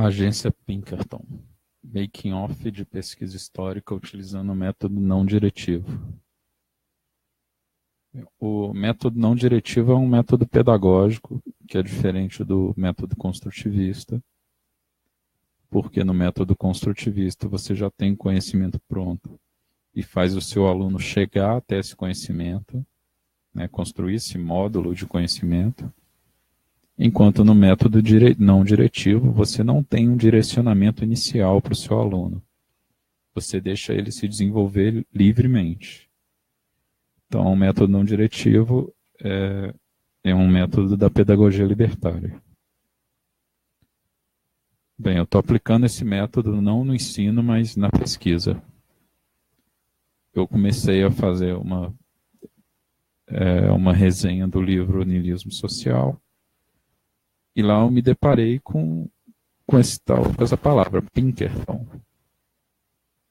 Agência Pinkerton. Making off de pesquisa histórica utilizando o método não diretivo. O método não diretivo é um método pedagógico que é diferente do método construtivista, porque no método construtivista você já tem conhecimento pronto e faz o seu aluno chegar até esse conhecimento, né, construir esse módulo de conhecimento, enquanto no método não diretivo você não tem um direcionamento inicial para o seu aluno. Você deixa ele se desenvolver livremente. Então, o método não diretivo é um método da pedagogia libertária. Bem, eu estou aplicando esse método não no ensino, mas na pesquisa. Eu comecei a fazer uma resenha do livro Niilismo Social, e lá eu me deparei com essa palavra, Pinkerton.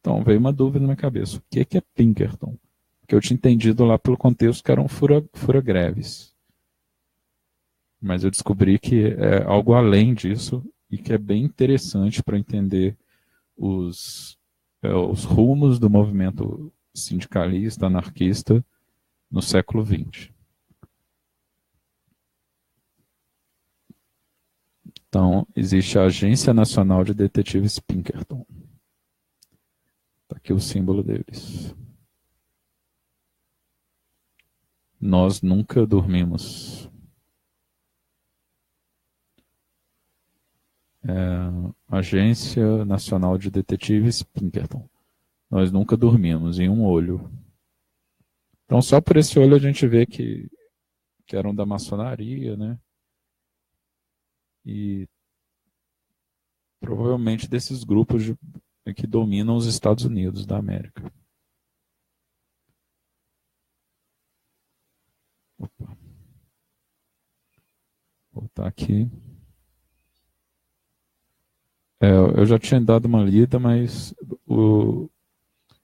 Então veio uma dúvida na minha cabeça, o que é Pinkerton? Porque eu tinha entendido lá pelo contexto que eram fura-greves. Mas eu descobri que é algo além disso e que é bem interessante para entender os rumos do movimento sindicalista, anarquista no século XX. Então, existe a Agência Nacional de Detetives Pinkerton. Está aqui o símbolo deles. Nós nunca dormimos. Agência Nacional de Detetives Pinkerton. Nós nunca dormimos, em um olho. Então, só por esse olho a gente vê que eram da maçonaria, né? E provavelmente desses grupos que dominam os Estados Unidos da América. Opa. Vou voltar aqui. Eu já tinha dado uma lida, mas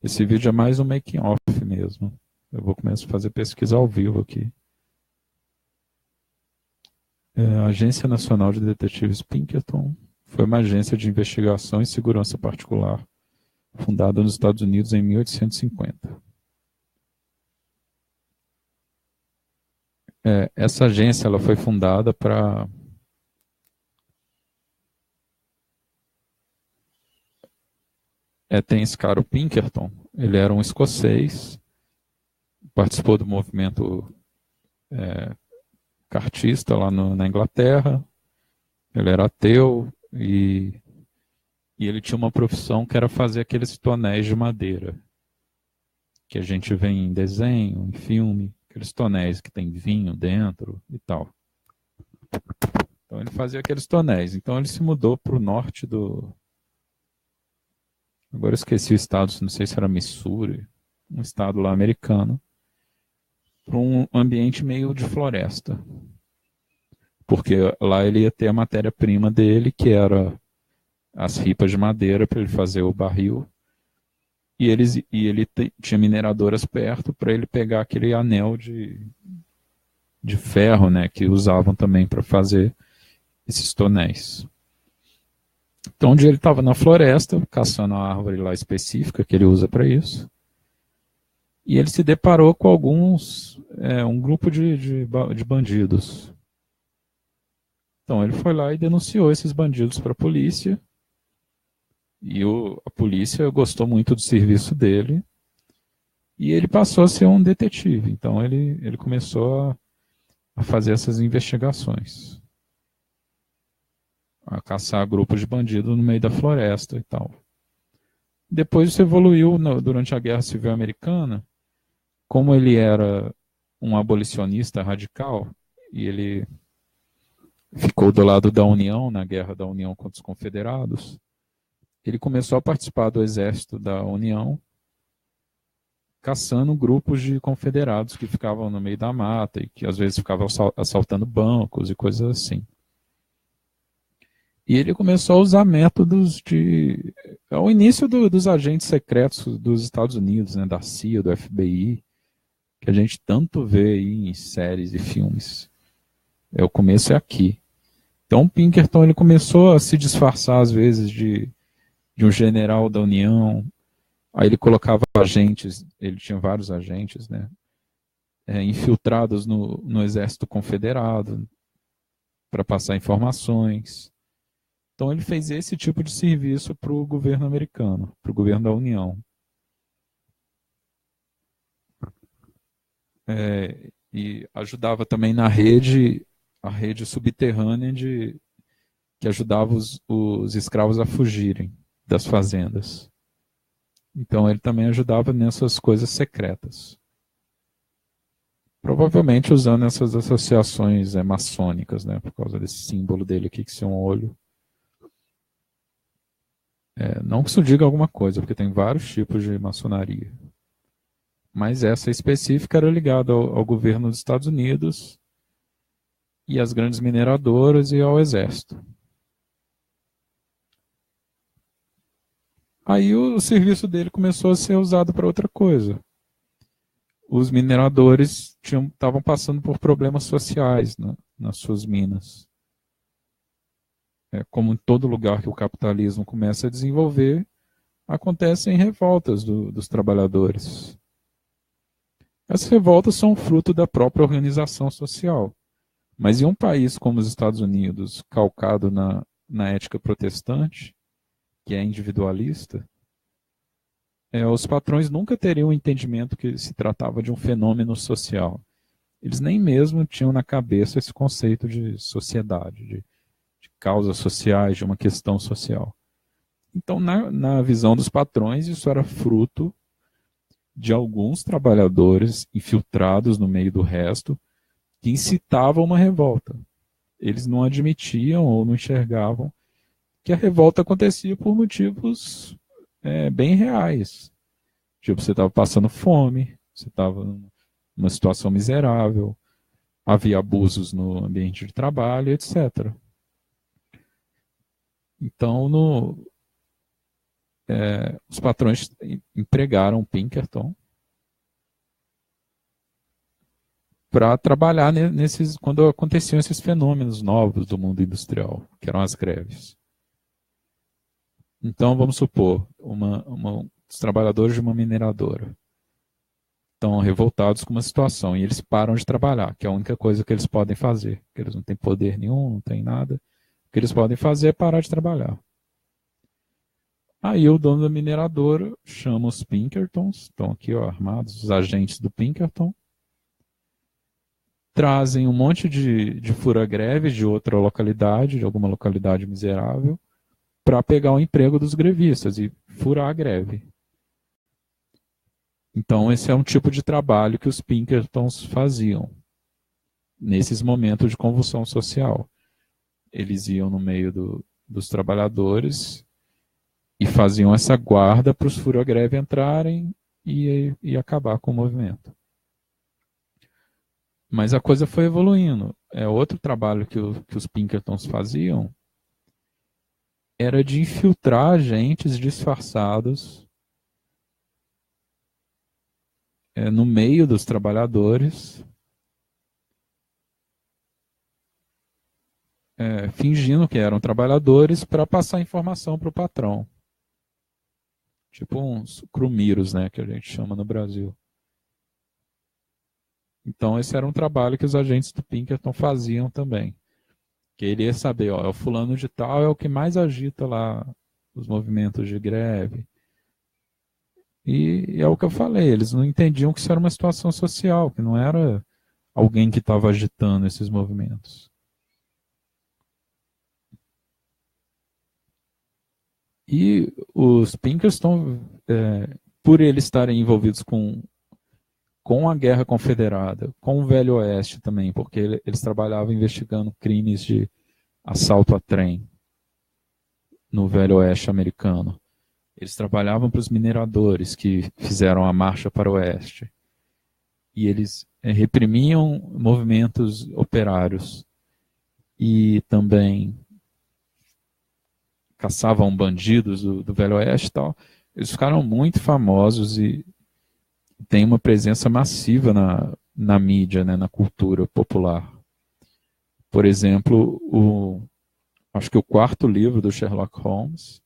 esse vídeo é mais um making off mesmo. Eu vou começar a fazer pesquisa ao vivo aqui. A Agência Nacional de Detetives Pinkerton foi uma agência de investigação e segurança particular fundada nos Estados Unidos em 1850. Essa agência ela foi fundada para tem esse cara, o Pinkerton. Ele era um escocês, participou do movimento cartista lá na Inglaterra. Ele era ateu e ele tinha uma profissão que era fazer aqueles tonéis de madeira que a gente vê em desenho, em filme, aqueles tonéis que tem vinho dentro e tal. Então ele fazia aqueles tonéis. Então ele se mudou para o norte agora eu esqueci o estado, não sei se era Missouri, um estado lá americano, para um ambiente meio de floresta. Porque lá ele ia ter a matéria-prima dele, que era as ripas de madeira para ele fazer o barril. E ele tinha mineradoras perto para ele pegar aquele anel de ferro, né, que usavam também para fazer esses tonéis. Então, um dia ele estava na floresta, caçando a árvore lá específica que ele usa para isso, e ele se deparou com um grupo de bandidos. Então, ele foi lá e denunciou esses bandidos para a polícia, e a polícia gostou muito do serviço dele, e ele passou a ser um detetive. Então, ele começou a fazer essas investigações, a caçar grupos de bandidos no meio da floresta e tal. Depois isso evoluiu durante a Guerra Civil Americana. Como ele era um abolicionista radical, e ele ficou do lado da União, na Guerra da União contra os Confederados, ele começou a participar do exército da União, caçando grupos de confederados que ficavam no meio da mata e que às vezes ficavam assaltando bancos e coisas assim. E ele começou a usar métodos ao início dos agentes secretos dos Estados Unidos, né, da CIA, do FBI, que a gente tanto vê aí em séries e filmes. O começo é aqui. Então Pinkerton ele começou a se disfarçar às vezes de um general da União, aí ele colocava agentes, ele tinha vários agentes, né, infiltrados no exército confederado para passar informações. Então ele fez esse tipo de serviço para o governo americano, para o governo da União. E ajudava também na rede, a rede subterrânea que ajudava os escravos a fugirem das fazendas. Então ele também ajudava nessas coisas secretas. Provavelmente usando essas associações maçônicas, né, por causa desse símbolo dele aqui, que é um olho. Não que isso diga alguma coisa, porque tem vários tipos de maçonaria. Mas essa específica era ligada ao governo dos Estados Unidos e às grandes mineradoras e ao exército. Aí o serviço dele começou a ser usado para outra coisa. Os mineradores estavam passando por problemas sociais nas suas minas. Como em todo lugar que o capitalismo começa a desenvolver, acontecem revoltas dos trabalhadores. Essas revoltas são fruto da própria organização social. Mas em um país como os Estados Unidos, calcado na ética protestante, que é individualista, os patrões nunca teriam o entendimento que se tratava de um fenômeno social. Eles nem mesmo tinham na cabeça esse conceito de sociedade, de causas sociais, de uma questão social. Então, na visão dos patrões, isso era fruto de alguns trabalhadores infiltrados no meio do resto que incitavam uma revolta. Eles não admitiam ou não enxergavam que a revolta acontecia por motivos bem reais. Tipo, você estava passando fome, você estava numa situação miserável, havia abusos no ambiente de trabalho, etc. Então, os patrões empregaram Pinkerton para trabalhar quando aconteciam esses fenômenos novos do mundo industrial, que eram as greves. Então, vamos supor, os trabalhadores de uma mineradora estão revoltados com uma situação e eles param de trabalhar, que é a única coisa que eles podem fazer, porque eles não têm poder nenhum, não têm nada. O que eles podem fazer é parar de trabalhar. Aí o dono da mineradora chama os Pinkertons, estão aqui armados, os agentes do Pinkerton, trazem um monte de fura-greve de outra localidade, de alguma localidade miserável, para pegar o emprego dos grevistas e furar a greve. Então esse é um tipo de trabalho que os Pinkertons faziam nesses momentos de convulsão social. Eles iam no meio dos trabalhadores e faziam essa guarda para os fura-greve entrarem e acabar com o movimento. Mas a coisa foi evoluindo. Outro trabalho que os Pinkertons faziam era de infiltrar agentes disfarçados no meio dos trabalhadores, fingindo que eram trabalhadores para passar informação para o patrão. Tipo uns crumiros, né, que a gente chama no Brasil. Então esse era um trabalho que os agentes do Pinkerton faziam também. Queria saber, o fulano de tal é o que mais agita lá os movimentos de greve. E é o que eu falei, eles não entendiam que isso era uma situação social, que não era alguém que estava agitando esses movimentos. E os Pinkerton, por eles estarem envolvidos com a Guerra Confederada, com o Velho Oeste também, porque eles trabalhavam investigando crimes de assalto a trem no Velho Oeste americano. Eles trabalhavam para os mineradores que fizeram a marcha para o Oeste. E eles reprimiam movimentos operários e também caçavam bandidos do Velho Oeste e tal. Eles ficaram muito famosos e têm uma presença massiva na mídia, né, na cultura popular. Por exemplo, acho que o quarto livro do Sherlock Holmes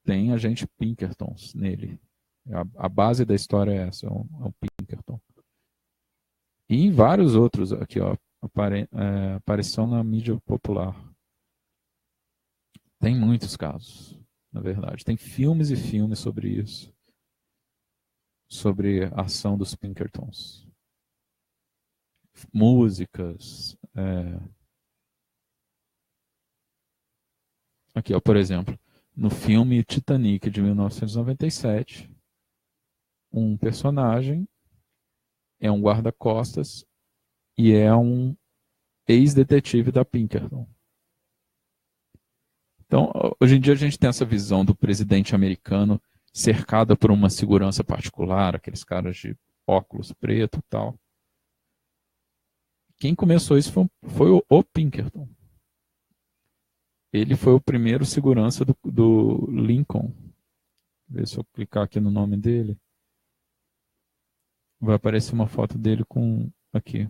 tem agente Pinkerton nele. A base da história é essa, é um Pinkerton. E em vários outros aqui, ó, aparição na mídia popular. Tem muitos casos, na verdade. Tem filmes e filmes sobre isso. Sobre a ação dos Pinkertons. Músicas. Aqui, ó, por exemplo, no filme Titanic de 1997, um personagem é um guarda-costas e é um ex-detetive da Pinkerton. Então, hoje em dia a gente tem essa visão do presidente americano cercada por uma segurança particular, aqueles caras de óculos preto e tal. Quem começou isso foi o Pinkerton. Ele foi o primeiro segurança do Lincoln. Ver se eu clicar aqui no nome dele. Vai aparecer uma foto dele com... Aqui.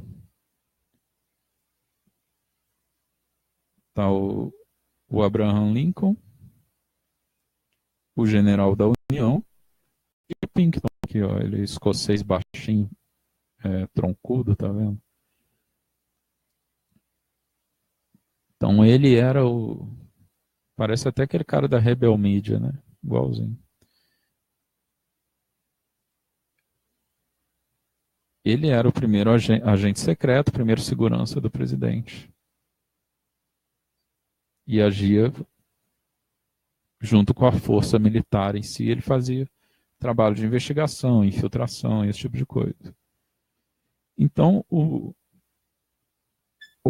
Tá o Abraham Lincoln, o general da União, e o Pinkerton aqui, ó. Ele é escocês baixinho, troncudo, tá vendo? Então ele era o... Parece até aquele cara da Rebel Media, né? Igualzinho. Ele era o primeiro agente secreto, o primeiro segurança do presidente. E agia junto com a força militar em si. Ele fazia trabalho de investigação, infiltração, esse tipo de coisa. Então, o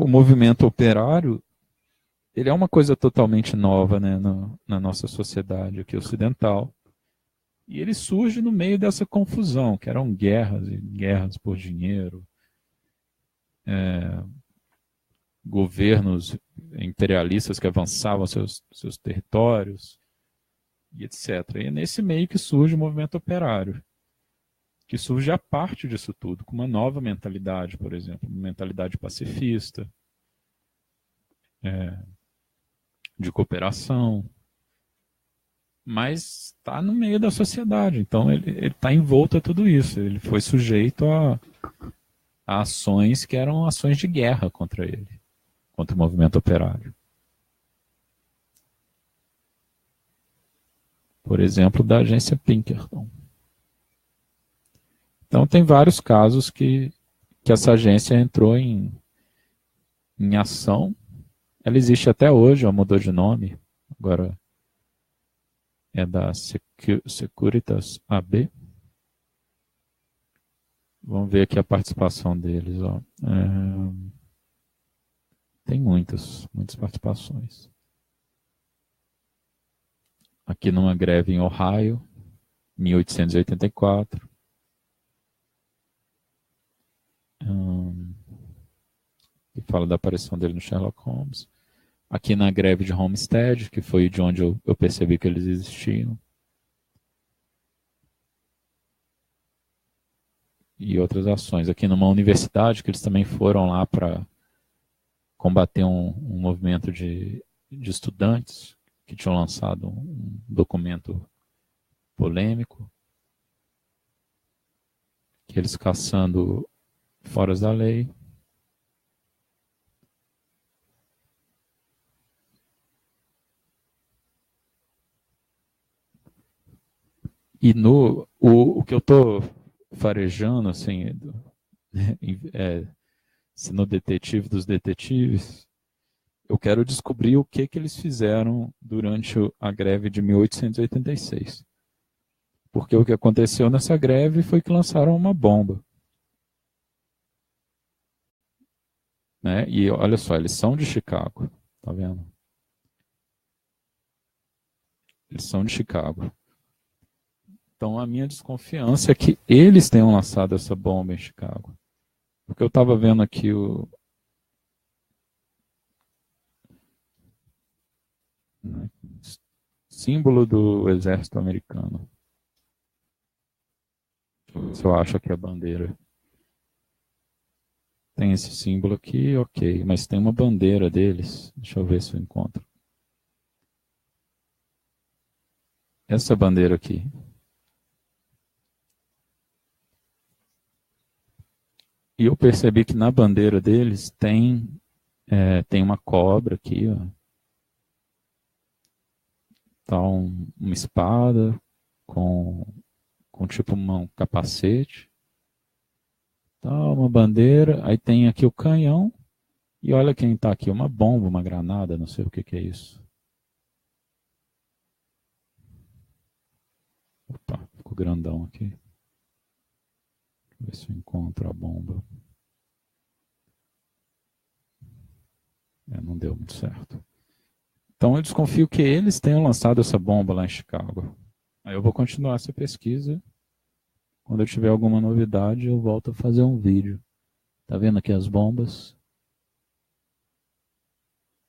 movimento operário, ele é uma coisa totalmente nova, né, na nossa sociedade aqui ocidental. E ele surge no meio dessa confusão, que eram guerras e guerras por dinheiro, governos imperialistas que avançavam seus territórios, e etc. E é nesse meio que surge o movimento operário, que surge a parte disso tudo, com uma nova mentalidade, por exemplo, uma mentalidade pacifista, de cooperação, mas está no meio da sociedade, então ele está envolto a tudo isso, ele foi sujeito a ações que eram ações de guerra contra ele, contra o movimento operário. Por exemplo, da agência Pinkerton. Então tem vários casos que essa agência entrou em ação. Ela existe até hoje, ela mudou de nome, agora é da Securitas AB. Vamos ver aqui a participação deles. Ó. Tem muitas participações. Aqui numa greve em Ohio, 1884. Que fala da aparição dele no Sherlock Holmes. Aqui na greve de Homestead, que foi de onde eu percebi que eles existiam. E outras ações. Aqui numa universidade, que eles também foram lá para combater um movimento de estudantes que tinham lançado um documento polêmico, que eles caçando fora da lei. E o que eu estou farejando, assim, sendo detetive dos detetives, eu quero descobrir o que eles fizeram durante a greve de 1886. Porque o que aconteceu nessa greve foi que lançaram uma bomba. Né? E olha só, eles são de Chicago, tá vendo? Eles são de Chicago. Então a minha desconfiança é que eles tenham lançado essa bomba em Chicago. Porque eu estava vendo aqui o símbolo do exército americano. Se eu acho aqui a bandeira. Tem esse símbolo aqui, ok, mas tem uma bandeira deles. Deixa eu ver se eu encontro. Essa bandeira aqui. E eu percebi que na bandeira deles tem uma cobra aqui, ó. Tá uma espada com tipo um capacete. Tá uma bandeira. Aí tem aqui o canhão. E olha quem tá aqui, uma bomba, uma granada, não sei o que que é isso. Opa, ficou grandão aqui. Deixa eu ver se eu encontro a bomba. Não deu muito certo. Então eu desconfio que eles tenham lançado essa bomba lá em Chicago. Aí eu vou continuar essa pesquisa. Quando eu tiver alguma novidade, eu volto a fazer um vídeo. Tá vendo aqui as bombas?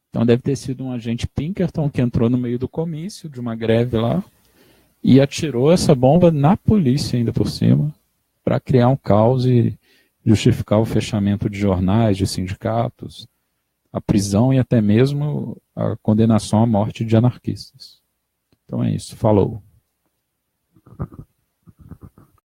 Então deve ter sido um agente Pinkerton que entrou no meio do comício, de uma greve lá, e atirou essa bomba na polícia ainda por cima, para criar um caos e justificar o fechamento de jornais, de sindicatos, a prisão e até mesmo a condenação à morte de anarquistas. Então é isso, falou.